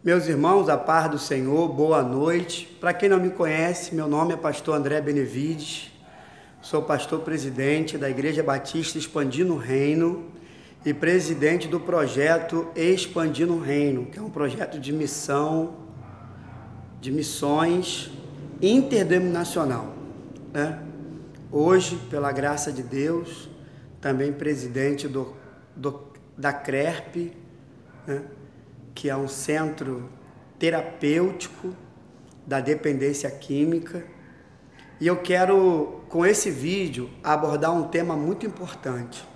Meus irmãos, a paz do Senhor, boa noite. Para quem não me conhece, meu nome é pastor André Benevides, sou pastor presidente da Igreja Batista Expandindo o Reino e presidente do projeto Expandindo o Reino, que é um projeto de missões interdenominacional, né? Hoje, pela graça de Deus, também presidente da CRERP, né? Que é um centro terapêutico da dependência química. E eu quero, com esse vídeo, abordar um tema muito importante.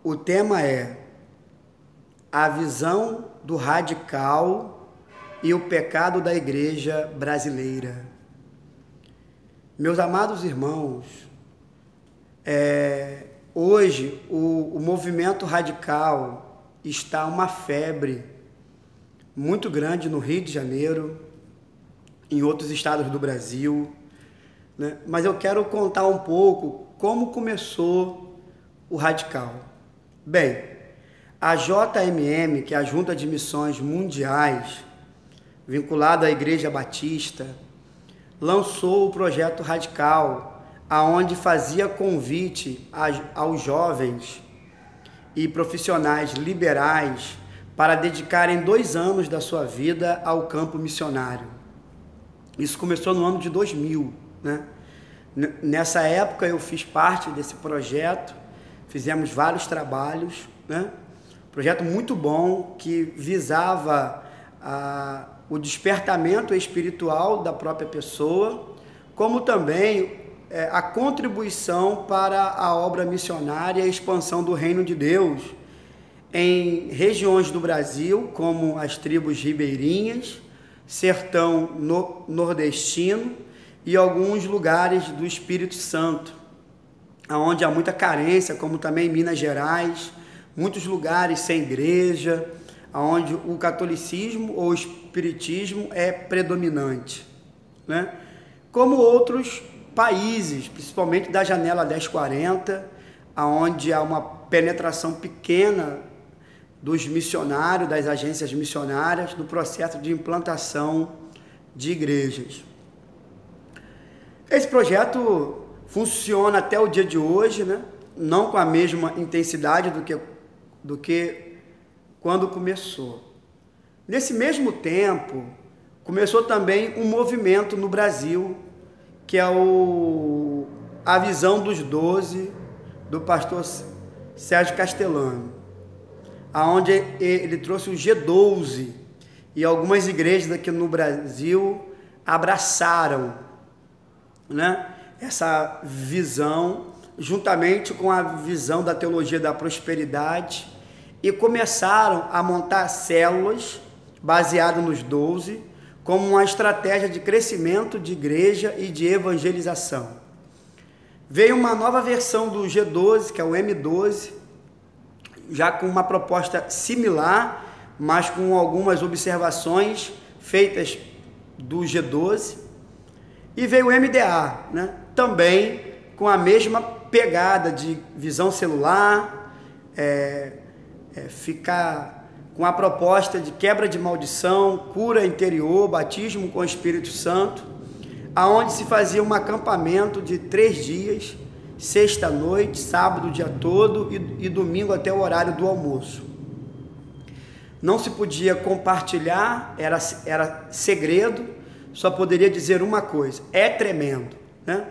O tema é a visão do radical e o pecado da igreja brasileira. Meus amados irmãos, hoje o movimento radical está uma febre muito grande no Rio de Janeiro, em outros estados do Brasil, né? Mas eu quero contar um pouco como começou o radical. Bem, a JMM, que é a Junta de Missões Mundiais, vinculada à Igreja Batista, lançou o projeto Radical, aonde fazia convite aos jovens e profissionais liberais para dedicarem 2 anos da sua vida ao campo missionário. Isso começou no ano de 2000, né? Nessa época eu fiz parte desse projeto, fizemos vários trabalhos, né? Projeto muito bom que visava o despertamento espiritual da própria pessoa, como também a contribuição para a obra missionária e a expansão do reino de Deus em regiões do Brasil, como as tribos ribeirinhas, sertão nordestino e alguns lugares do Espírito Santo, onde há muita carência, como também em Minas Gerais, muitos lugares sem igreja, onde o catolicismo ou o espiritismo é predominante, né? Como outros países, principalmente da janela 1040, onde há uma penetração pequena dos missionários, das agências missionárias, no processo de implantação de igrejas. Esse projeto funciona até o dia de hoje, né? Não com a mesma intensidade do que quando começou. Nesse mesmo tempo, começou também um movimento no Brasil, que é a visão dos 12 do pastor Sérgio Castellano, aonde ele trouxe o G12 e algumas igrejas aqui no Brasil abraçaram, né, essa visão, juntamente com a visão da teologia da prosperidade, e começaram a montar células baseadas nos 12, como uma estratégia de crescimento de igreja e de evangelização. Veio uma nova versão do G12, que é o M12, já com uma proposta similar, mas com algumas observações feitas do G12, e veio o MDA, né? Também com a mesma pegada de visão celular, ficar com a proposta de quebra de maldição, cura interior, batismo com o Espírito Santo, aonde se fazia um acampamento de 3 dias, sexta-noite, sábado o dia todo e domingo até o horário do almoço. Não se podia compartilhar, era segredo, só poderia dizer uma coisa: é tremendo, né?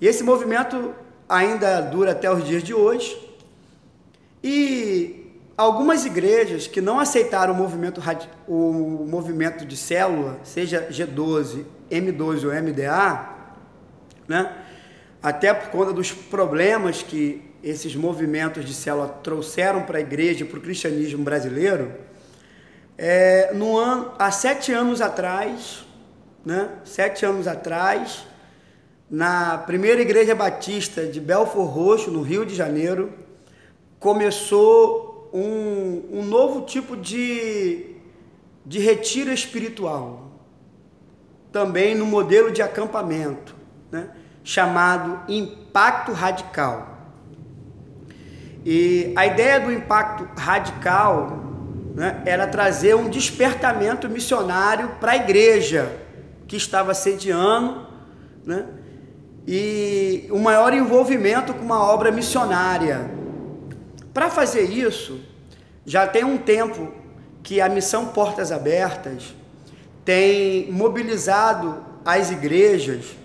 E esse movimento ainda dura até os dias de hoje, e algumas igrejas que não aceitaram o movimento de célula, seja G12, M12 ou MDA, né, até por conta dos problemas que esses movimentos de célula trouxeram para a igreja e para o cristianismo brasileiro, há 7 anos atrás, né, 7 anos atrás, na primeira igreja batista de Belford Roxo, no Rio de Janeiro, começou um novo tipo de retiro espiritual, também no modelo de acampamento, né, chamado Impacto Radical. E a ideia do impacto radical né, era trazer um despertamento missionário para a igreja que estava sediando, né, e um maior envolvimento com uma obra missionária. Para fazer isso, já tem um tempo que a Missão Portas Abertas tem mobilizado as igrejas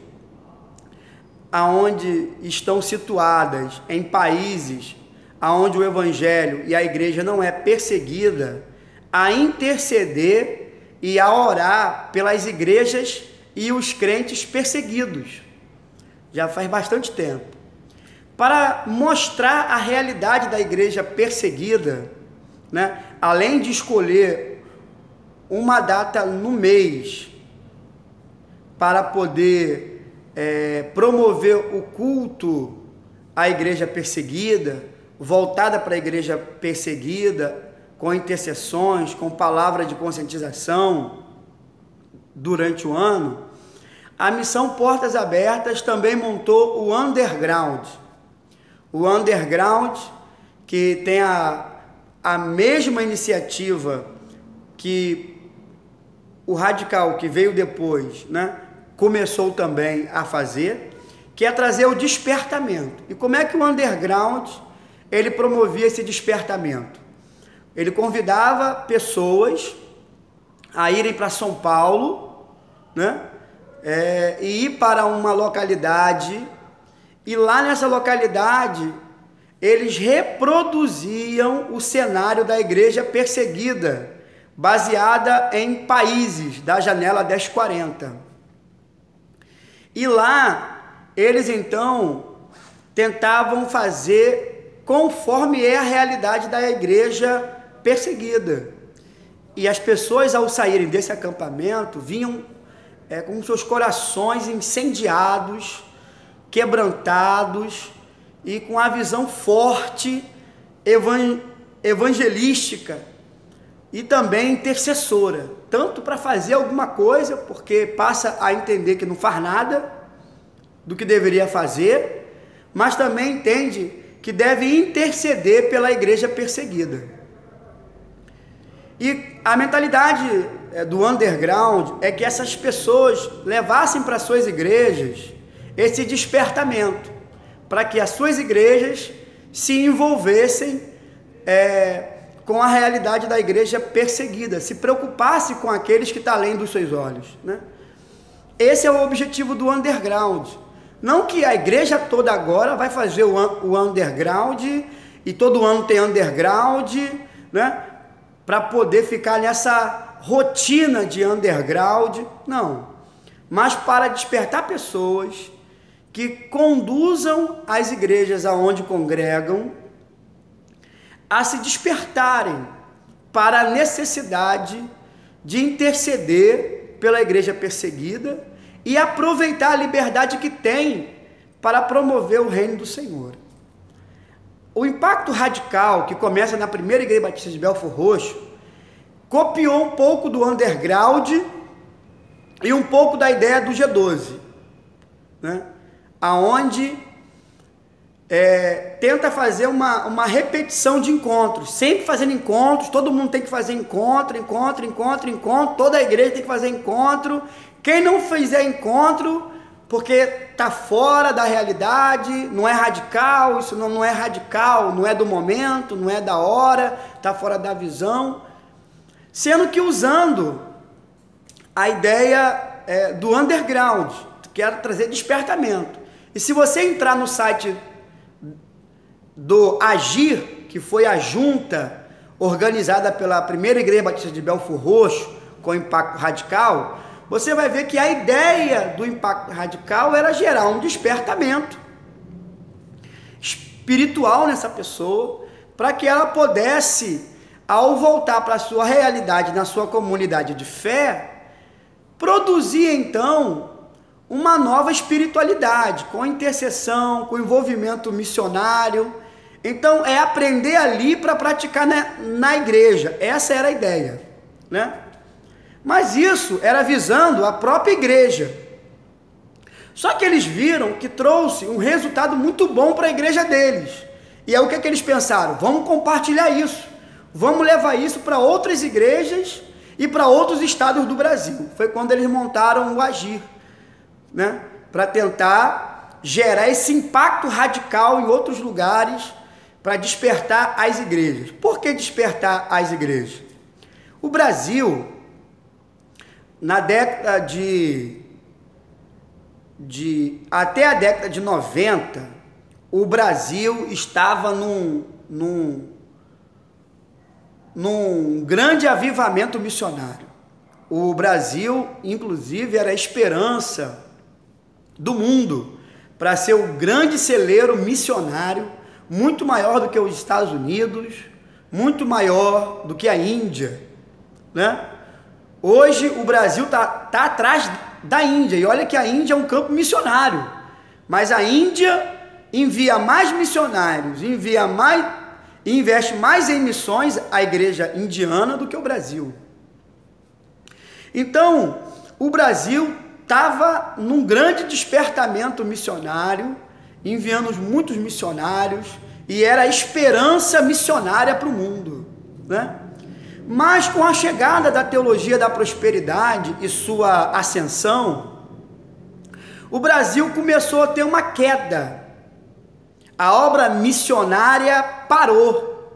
aonde estão situadas em países aonde o evangelho e a igreja não é perseguida, a interceder e a orar pelas igrejas e os crentes perseguidos. Já faz bastante tempo. Para mostrar a realidade da igreja perseguida, né, além de escolher uma data no mês para poder promover o culto à igreja perseguida, voltada para a igreja perseguida, com intercessões, com palavra de conscientização durante o ano, a Missão Portas Abertas também montou o Underground. O Underground, que tem a mesma iniciativa que o Radical, que veio depois, né, começou também a fazer, que é trazer o despertamento. E como é que o Underground ele promovia esse despertamento? Ele convidava pessoas a irem para São Paulo, né, e ir para uma localidade, e lá nessa localidade eles reproduziam o cenário da igreja perseguida, baseada em países da janela 1040. E lá eles então tentavam fazer conforme é a realidade da igreja perseguida. E as pessoas, ao saírem desse acampamento, vinham com seus corações incendiados, quebrantados e com a visão forte, evangelística e também intercessora, tanto para fazer alguma coisa, porque passa a entender que não faz nada do que deveria fazer, mas também entende que deve interceder pela igreja perseguida. E a mentalidade do underground é que essas pessoas levassem para suas igrejas esse despertamento, para que as suas igrejas se envolvessem com a realidade da igreja perseguida, se preocupasse com aqueles que estão além dos seus olhos, né? Esse é o objetivo do underground. Não que a igreja toda agora vai fazer o underground e todo ano tem underground, né? Para poder ficar nessa rotina de underground, não. Mas para despertar pessoas que conduzam as igrejas aonde congregam a se despertarem para a necessidade de interceder pela igreja perseguida e aproveitar a liberdade que tem para promover o reino do Senhor. O Impacto Radical, que começa na primeira igreja batista de Belford Roxo, copiou um pouco do underground e um pouco da ideia do G12, né? Aonde tenta fazer uma repetição de encontros, sempre fazendo encontros, todo mundo tem que fazer encontro, toda a igreja tem que fazer encontro. Quem não fizer encontro, porque está fora da realidade, não é radical, isso não é radical, não é do momento, não é da hora, está fora da visão, sendo que usando a ideia do underground, que era trazer despertamento. E se você entrar no site do Agir, que foi a junta organizada pela primeira igreja batista de Belford Roxo, com Impacto Radical, você vai ver que a ideia do Impacto Radical era gerar um despertamento espiritual nessa pessoa, para que ela pudesse, ao voltar para a sua realidade, na sua comunidade de fé, produzir então uma nova espiritualidade, com intercessão, com envolvimento missionário. Então é aprender ali para praticar na igreja. Essa era a ideia, né? Mas isso era visando a própria igreja. Só que eles viram que trouxe um resultado muito bom para a igreja deles. E é o que eles pensaram? Vamos compartilhar isso. vamos levar isso para outras igrejas e para outros estados do Brasil. Foi quando eles montaram o Agir, né? Para tentar gerar esse impacto radical em outros lugares, para despertar as igrejas. Por que despertar as igrejas? O Brasil, na década até a década de 90, o Brasil estava num grande avivamento missionário. O Brasil, inclusive, era a esperança do mundo para ser o grande celeiro missionário, muito maior do que os Estados Unidos, muito maior do que a Índia, né? Hoje o Brasil tá atrás da Índia, e olha que a Índia é um campo missionário, mas a Índia envia mais missionários, investe mais em missões a igreja indiana do que o Brasil. Então, o Brasil estava num grande despertamento missionário, enviando muitos missionários, e era a esperança missionária para o mundo, né? Mas com a chegada da teologia da prosperidade e sua ascensão, o Brasil começou a ter uma queda. A obra missionária parou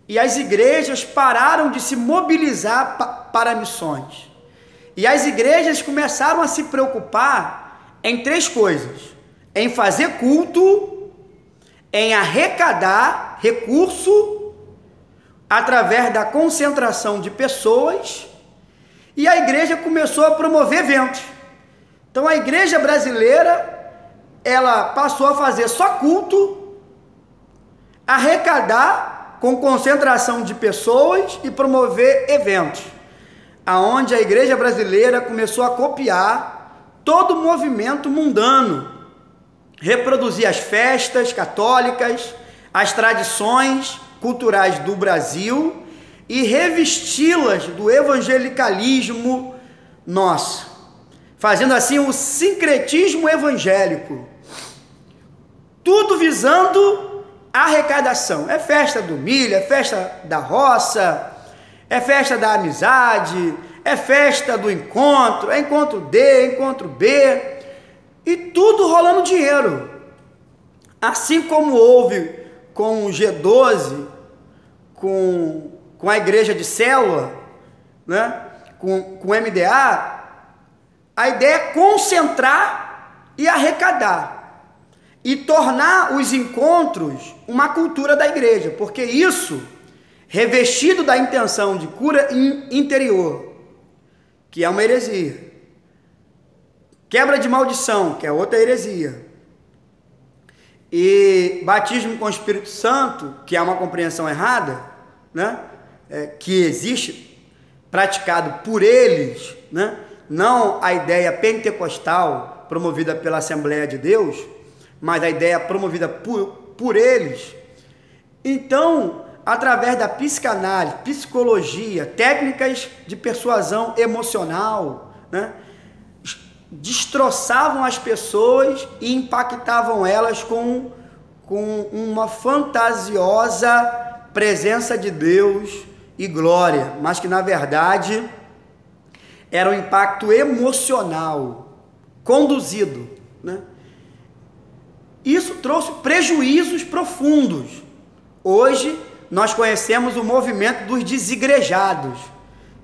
e as igrejas pararam de se mobilizar para missões. E as igrejas começaram a se preocupar em três coisas: em fazer culto, em arrecadar recurso através da concentração de pessoas, e a igreja começou a promover eventos. Então a igreja brasileira, ela passou a fazer só culto, arrecadar com concentração de pessoas e promover eventos, aonde a igreja brasileira começou a copiar todo o movimento mundano, reproduzir as festas católicas, as tradições culturais do Brasil e revesti-las do evangelicalismo nosso, fazendo assim o sincretismo evangélico, tudo visando a arrecadação. É festa do milho, é festa da roça, é festa da amizade, é festa do encontro, é encontro D, encontro B, e tudo rolando dinheiro. Assim como houve com o G12, com a igreja de célula, né? com o MDA, a ideia é concentrar e arrecadar, e tornar os encontros uma cultura da igreja, porque isso, revestido da intenção de cura interior, que é uma heresia, quebra de maldição, que é outra heresia, e batismo com o Espírito Santo, que é uma compreensão errada, né? Que existe, praticado por eles, né? Não a ideia pentecostal promovida pela Assembleia de Deus, mas a ideia promovida por eles. Então, através da psicanálise, psicologia, técnicas de persuasão emocional, né? Destroçavam as pessoas e impactavam elas com uma fantasiosa presença de Deus e glória, mas que na verdade era um impacto emocional conduzido, né? Isso trouxe prejuízos profundos. Hoje nós conhecemos o movimento dos desigrejados,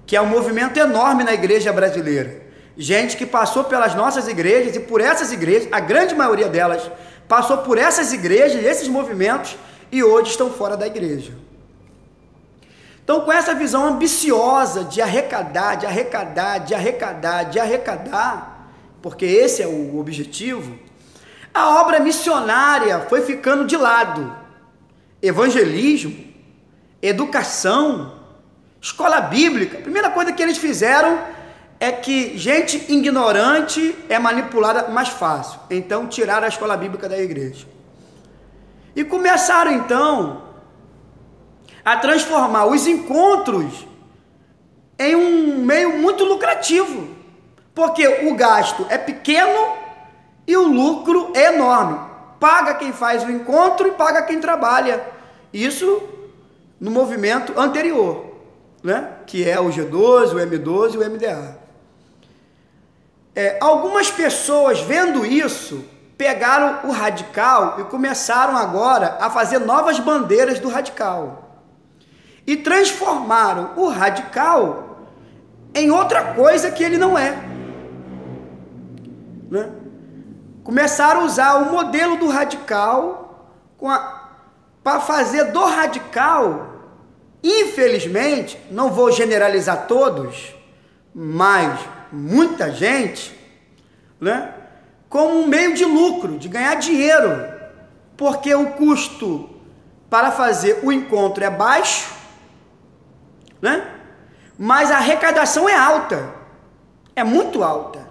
que é um movimento enorme na igreja brasileira. Gente que passou pelas nossas igrejas, e por essas igrejas, a grande maioria delas passou por essas igrejas, esses movimentos, e hoje estão fora da igreja. Então, com essa visão ambiciosa de arrecadar, porque esse é o objetivo, a obra missionária foi ficando de lado. Evangelismo, educação, escola bíblica, a primeira coisa que eles fizeram é que gente ignorante é manipulada mais fácil. Então tiraram a escola bíblica da igreja. E começaram então a transformar os encontros em um meio muito lucrativo. Porque o gasto é pequeno e o lucro é enorme. Paga quem faz o encontro e paga quem trabalha. Isso no movimento anterior, né? Que é o G12, o M12 e o MDA. Algumas pessoas, vendo isso, pegaram o radical e começaram agora a fazer novas bandeiras do radical. E transformaram o radical em outra coisa que ele não é. Né? Começaram a usar o modelo do radical para fazer do radical, infelizmente, não vou generalizar todos, mas muita gente, né, como um meio de lucro, de ganhar dinheiro, porque o custo para fazer o encontro é baixo, né, mas a arrecadação é alta, é muito alta.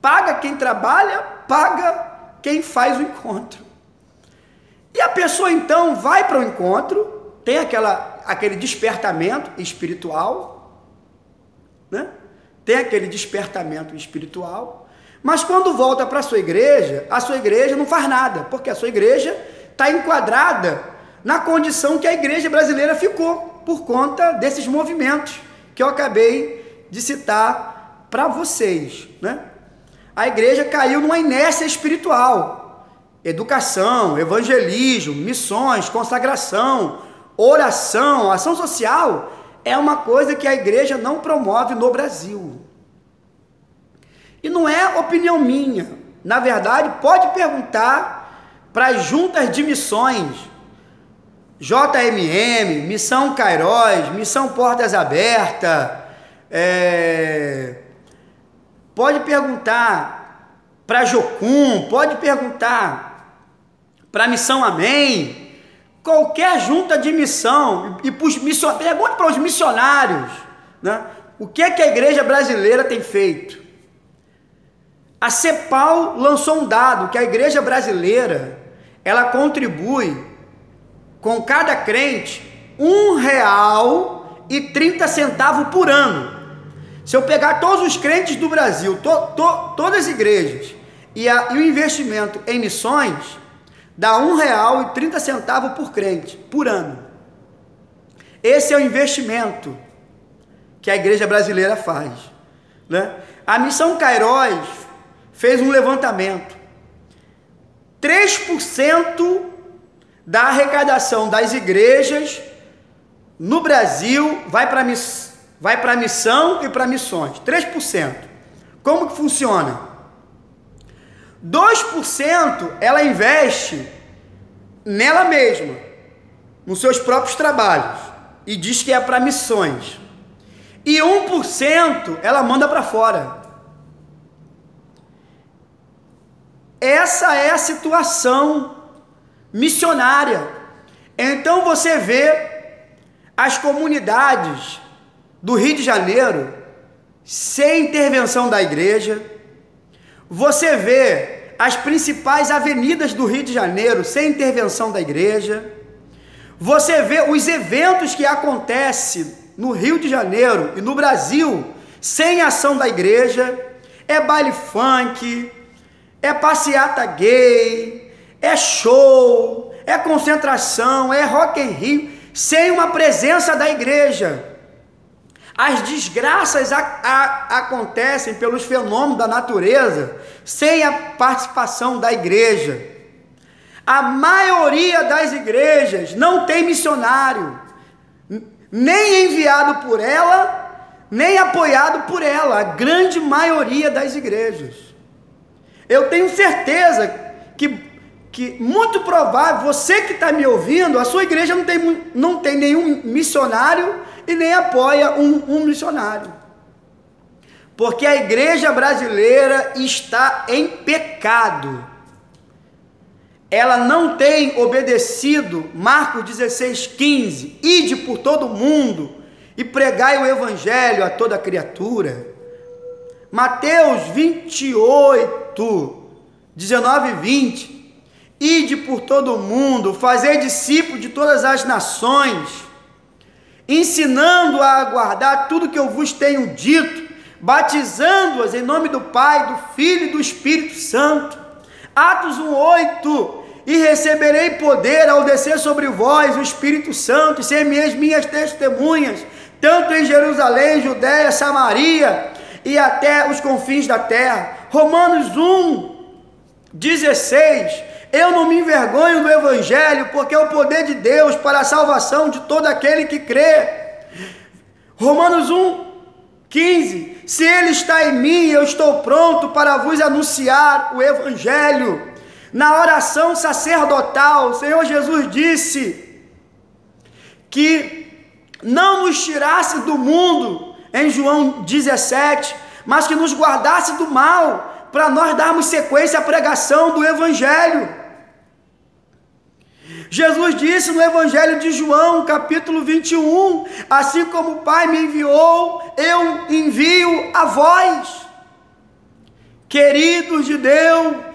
Paga quem trabalha, paga quem faz o encontro. E a pessoa então vai para o encontro, tem aquele despertamento espiritual, né? Tem aquele despertamento espiritual, mas quando volta para a sua igreja não faz nada, porque a sua igreja está enquadrada na condição que a igreja brasileira ficou, por conta desses movimentos que eu acabei de citar para vocês, né? A igreja caiu numa inércia espiritual, educação, evangelismo, missões, consagração, oração, ação social, é uma coisa que a igreja não promove no Brasil. E não é opinião minha. Na verdade, pode perguntar para as juntas de missões, JMM, Missão Cairóis, Missão Portas Abertas, pode perguntar para Jocum, pode perguntar para Missão Amém, qualquer junta de missão, e pergunte para os missionários, né, o que é que a igreja brasileira tem feito. A CEPAL lançou um dado que a igreja brasileira, ela contribui com cada crente R$1,30 por ano. Se eu pegar todos os crentes do Brasil, todas as igrejas, e o investimento em missões, dá R$1,30 por crente, por ano. Esse é o investimento que a igreja brasileira faz, né? A Missão Cairóis fez um levantamento. 3% da arrecadação das igrejas no Brasil vai para a missão e para missões. 3%. Como que funciona? 2% ela investe nela mesma, nos seus próprios trabalhos, e diz que é para missões. E 1% ela manda para fora. Essa é a situação missionária. Então você vê as comunidades do Rio de Janeiro sem intervenção da igreja. Você vê as principais avenidas do Rio de Janeiro sem intervenção da igreja. Você vê os eventos que acontecem no Rio de Janeiro e no Brasil sem ação da igreja. É baile funk, é passeata gay, é show, é concentração, é Rock in Rio, sem uma presença da igreja. As desgraças acontecem pelos fenômenos da natureza, sem a participação da igreja. A maioria das igrejas não tem missionário, nem enviado por ela, nem apoiado por ela, a grande maioria das igrejas. Eu tenho certeza que muito provável, você que está me ouvindo, a sua igreja não tem nenhum missionário e nem apoia um missionário. Porque a igreja brasileira está em pecado. Ela não tem obedecido Marcos 16,15, ide por todo mundo e pregai o evangelho a toda criatura. Mateus 28, 19 e 20, ide por todo mundo, fazei discípulos de todas as nações, ensinando a guardar tudo que eu vos tenho dito, batizando-as em nome do Pai, do Filho e do Espírito Santo. Atos 1:8, e receberei poder ao descer sobre vós o Espírito Santo, e ser-me-eis minhas testemunhas, tanto em Jerusalém, Judéia, Samaria e até os confins da terra. Romanos 1:16, eu não me envergonho do Evangelho, porque é o poder de Deus para a salvação de todo aquele que crê. Romanos 1:15, se Ele está em mim, eu estou pronto para vos anunciar o Evangelho. Na oração sacerdotal, o Senhor Jesus disse que não nos tirasse do mundo, em João 17, mas que nos guardasse do mal, para nós darmos sequência à pregação do Evangelho. Jesus disse no Evangelho de João, capítulo 21, assim como o Pai me enviou, eu envio a vós, queridos de Deus.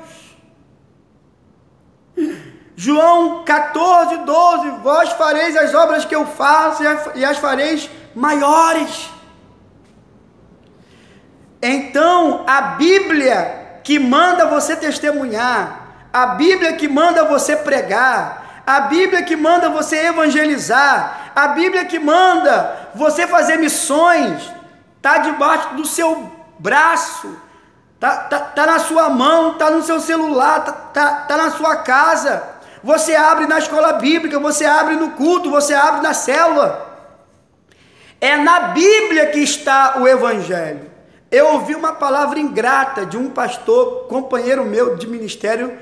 João 14:12, vós fareis as obras que eu faço e as fareis maiores. Então, a Bíblia que manda você testemunhar, a Bíblia que manda você pregar, a Bíblia que manda você evangelizar, a Bíblia que manda você fazer missões, está debaixo do seu braço, tá na sua mão, tá no seu celular, tá na sua casa. Você abre na escola bíblica, você abre no culto, você abre na célula. É na Bíblia que está o Evangelho. Eu ouvi uma palavra ingrata de um pastor, companheiro meu de ministério,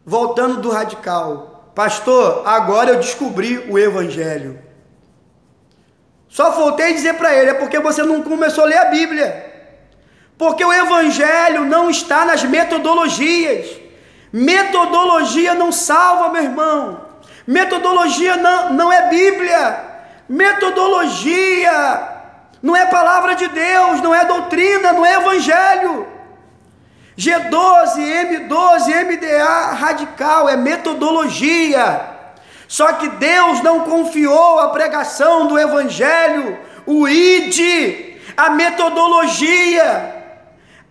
voltando do radical. Pastor, agora eu descobri o Evangelho. Só faltei dizer para ele, é porque você não começou a ler a Bíblia. Porque o Evangelho não está nas metodologias. Metodologia não salva, meu irmão. Metodologia não é Bíblia. Metodologia não é palavra de Deus, não é doutrina, não é Evangelho. G12, M12, MDA radical é metodologia. Só que Deus não confiou a pregação do Evangelho, o ID, a metodologia,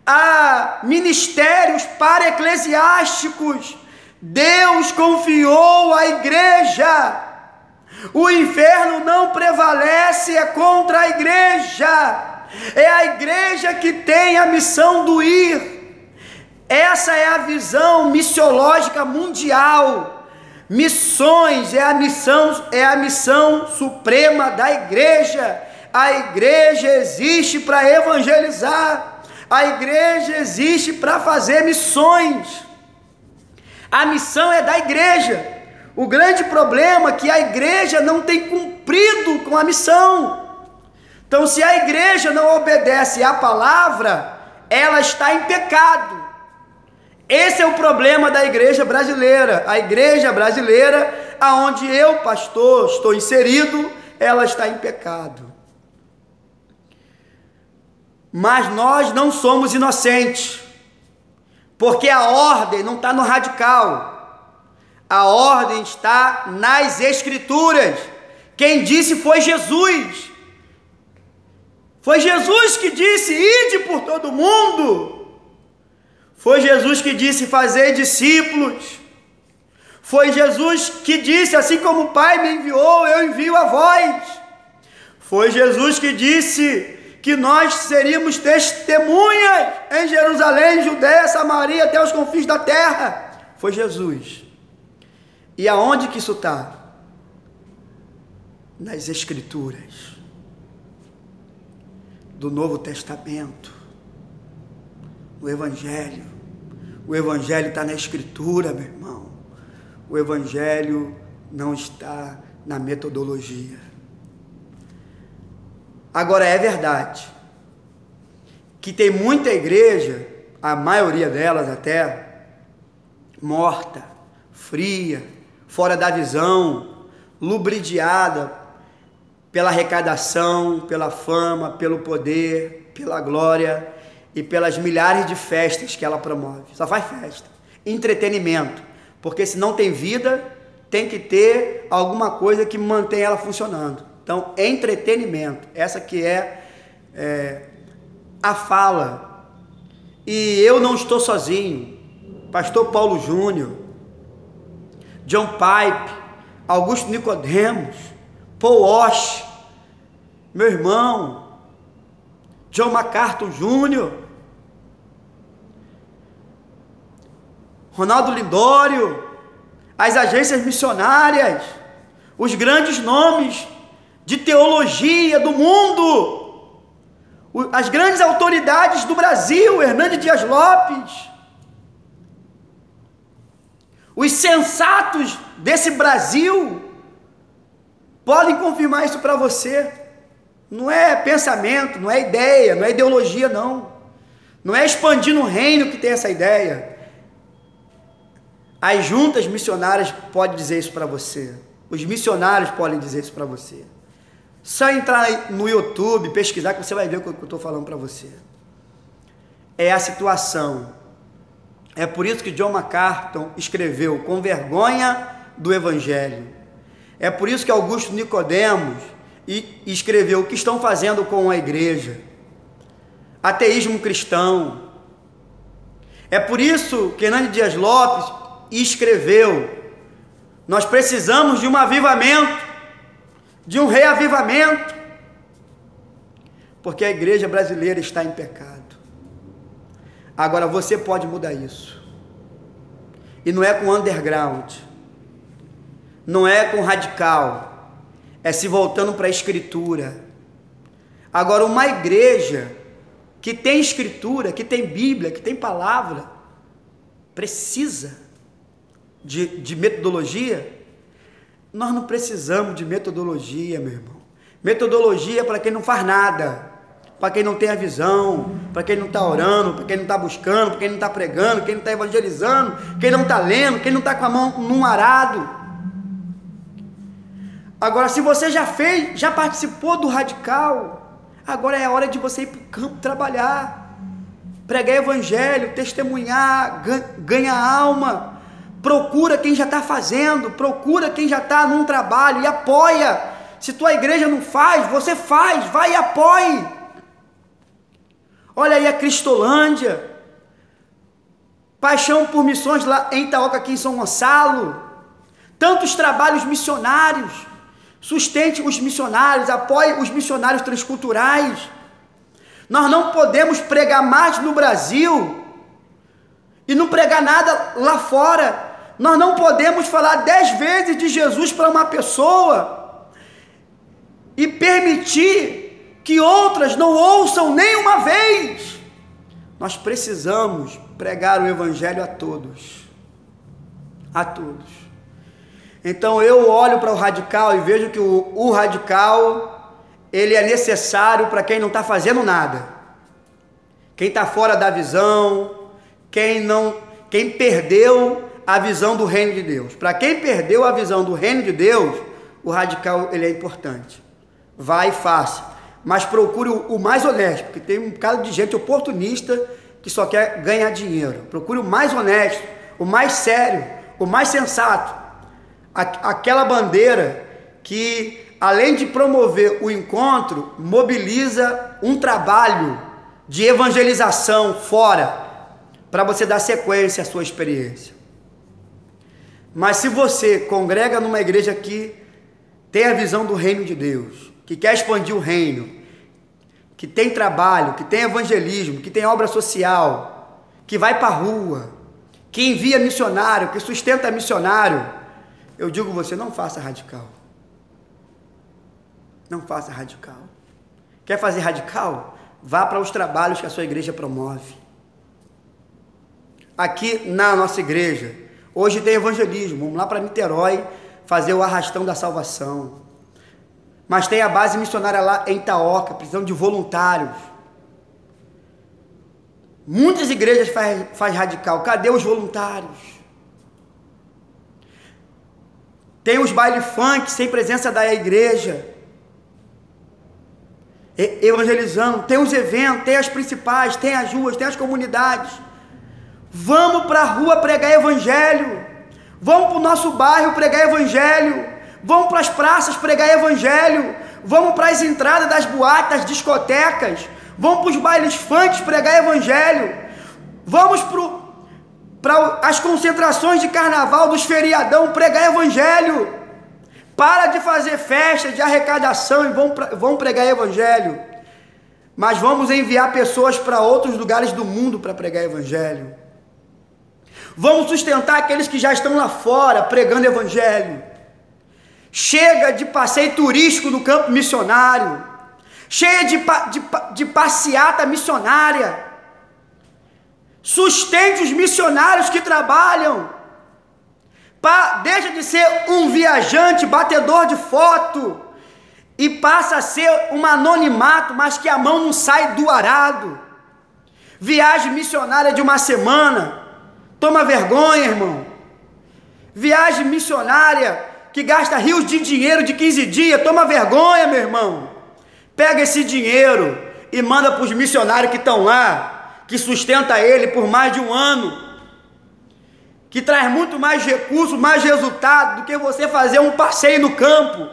a ministérios para-eclesiásticos. Deus confiou à igreja. O inferno não prevalece contra a igreja. É a igreja que tem a missão do ir. Essa é a visão missiológica mundial. Missões é a missão suprema da igreja. A igreja existe para evangelizar. A igreja existe para fazer missões. A missão é da igreja. O grande problema é que a igreja não tem cumprido com a missão. Então, se a igreja não obedece à palavra, ela está em pecado. Esse é o problema da igreja brasileira. A igreja brasileira, aonde eu, pastor, estou inserido, ela está em pecado. Mas nós não somos inocentes, porque a ordem não está no radical. A ordem está nas Escrituras. Quem disse foi Jesus. Foi Jesus que disse: ide por todo mundo. Foi Jesus que disse: fazei discípulos. Foi Jesus que disse: assim como o Pai me enviou, eu envio a vós. Foi Jesus que disse que nós seríamos testemunhas em Jerusalém, Judéia, Samaria, até os confins da terra. Foi Jesus. E aonde que isso está? Nas Escrituras do Novo Testamento, no Evangelho. O Evangelho está na Escritura, meu irmão. O Evangelho não está na metodologia. Agora, é verdade que tem muita igreja, a maioria delas até, morta, fria, fora da visão, lubridiada pela arrecadação, pela fama, pelo poder, pela glória e pelas milhares de festas que ela promove. Só faz festa, entretenimento, porque se não tem vida, tem que ter alguma coisa que mantém ela funcionando. Então, entretenimento, essa que é a fala. E eu não estou sozinho. Pastor Paulo Júnior, John Pipe, Augusto Nicodemos, Paul Walsh, meu irmão, John MacArthur Jr., Ronaldo Lindório, as agências missionárias, os grandes nomes de teologia do mundo, as grandes autoridades do Brasil, Hernani Dias Lopes, os sensatos desse Brasil podem confirmar isso para você. Não é pensamento, não é ideia, não é ideologia, não. Não é expandir no reino que tem essa ideia. As juntas missionárias podem dizer isso para você. Os missionários podem dizer isso para você. Só entrar no YouTube, pesquisar, que você vai ver o que eu estou falando para você. É a situação. É por isso que John MacArthur escreveu Com Vergonha do Evangelho. É por isso que Augusto Nicodemos escreveu O que estão fazendo com a igreja. Ateísmo cristão. É por isso que Hernani Dias Lopes escreveu: nós precisamos de um avivamento, de um reavivamento, porque a igreja brasileira está em pecado. Agora você pode mudar isso, e não é com underground, não é com radical, é se voltando para a escritura. Agora, uma igreja que tem escritura, que tem Bíblia, que tem palavra, precisa de metodologia? Nós não precisamos de metodologia, meu irmão. Metodologia é para quem não faz nada, para quem não tem a visão, para quem não está orando, para quem não está buscando, para quem não está pregando, quem não está evangelizando, quem não está lendo, quem não está com a mão num arado. Agora, se você já participou do radical, agora é a hora de você ir para o campo trabalhar, pregar evangelho, testemunhar, ganhar alma. Procura quem já está fazendo, procura quem já está num trabalho e apoia. Se tua igreja não faz, você faz, vai e apoie. Olha aí a Cristolândia, Paixão por Missões lá em Itaoca, aqui em São Gonçalo, tantos trabalhos missionários. Sustente os missionários, apoie os missionários transculturais. Nós não podemos pregar mais no Brasil e não pregar nada lá fora. Nós não podemos falar 10 vezes de Jesus para uma pessoa e permitir que outras não ouçam nem uma vez. Nós precisamos pregar o evangelho a todos. A todos. Então eu olho para o radical e vejo que o radical, ele é necessário para quem não está fazendo nada. Quem está fora da visão, quem perdeu a visão do reino de Deus. Para quem perdeu a visão do reino de Deus, o radical ele é importante. Vai e faça, mas procure o mais honesto, porque tem um bocado de gente oportunista que só quer ganhar dinheiro. Procure o mais honesto, o mais sério, o mais sensato. Aquela bandeira que, além de promover o encontro, mobiliza um trabalho de evangelização fora, para você dar sequência à sua experiência. Mas se você congrega numa igreja que tem a visão do reino de Deus, que quer expandir o reino, que tem trabalho, que tem evangelismo, que tem obra social, que vai para a rua, que envia missionário, que sustenta missionário, eu digo você, não faça radical. Não faça radical. Quer fazer radical? Vá para os trabalhos que a sua igreja promove. Aqui na nossa igreja, hoje tem evangelismo. Vamos lá para Niterói fazer o arrastão da salvação. Mas tem a base missionária lá em Itaoca, precisando de voluntários. Muitas igrejas faz radical. Cadê os voluntários? Tem os baile funk sem presença da igreja, evangelizando. Tem os eventos, tem as principais, tem as ruas, tem as comunidades. Vamos para a rua pregar evangelho. Vamos para o nosso bairro pregar evangelho. Vamos para as praças pregar evangelho. Vamos para as entradas das boates, das discotecas. Vamos para os bailes funk pregar evangelho. Vamos para as concentrações de carnaval, dos feriadão, pregar evangelho. Para de fazer festa de arrecadação e vão pregar evangelho. Mas vamos enviar pessoas para outros lugares do mundo para pregar evangelho. Vamos sustentar aqueles que já estão lá fora pregando evangelho. Chega de passeio turístico no campo missionário. Cheia de passeata missionária. Sustente os missionários que trabalham. Deixa de ser um viajante, batedor de foto, e passa a ser um anonimato, mas que a mão não sai do arado. Viagem missionária de uma semana, toma vergonha, irmão. Viagem missionária que gasta rios de dinheiro de 15 dias, toma vergonha, meu irmão. Pega esse dinheiro e manda para os missionários que estão lá, que sustenta ele por mais de um ano, que traz muito mais recursos, mais resultado do que você fazer um passeio no campo.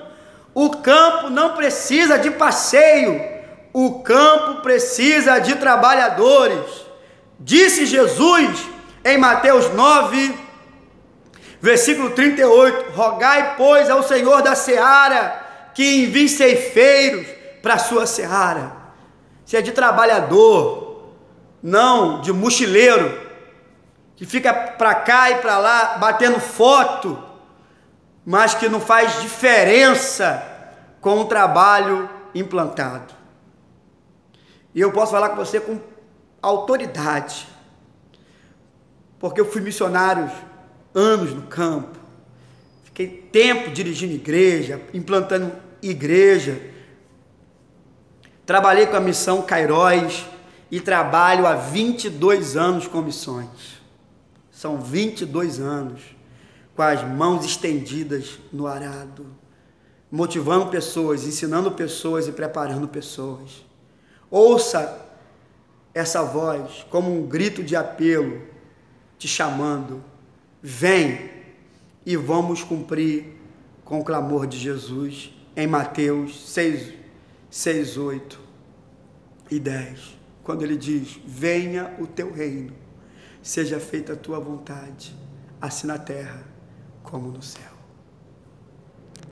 O campo não precisa de passeio, o campo precisa de trabalhadores. Disse Jesus em Mateus 9, versículo 38, rogai, pois, ao Senhor da seara, que envie ceifeiros para a sua seara. Se é de trabalhador, não de mochileiro, que fica para cá e para lá, batendo foto, mas que não faz diferença com o trabalho implantado. E eu posso falar com você com autoridade, porque eu fui missionário anos no campo, fiquei tempo dirigindo igreja, implantando igreja, trabalhei com a missão Cairóis e trabalho há 22 anos com missões. São 22 anos com as mãos estendidas no arado, motivando pessoas, ensinando pessoas e preparando pessoas. Ouça essa voz como um grito de apelo, te chamando. Vem e vamos cumprir com o clamor de Jesus em Mateus 6, 8 e 10, quando ele diz: venha o teu reino, seja feita a tua vontade, assim na terra como no céu.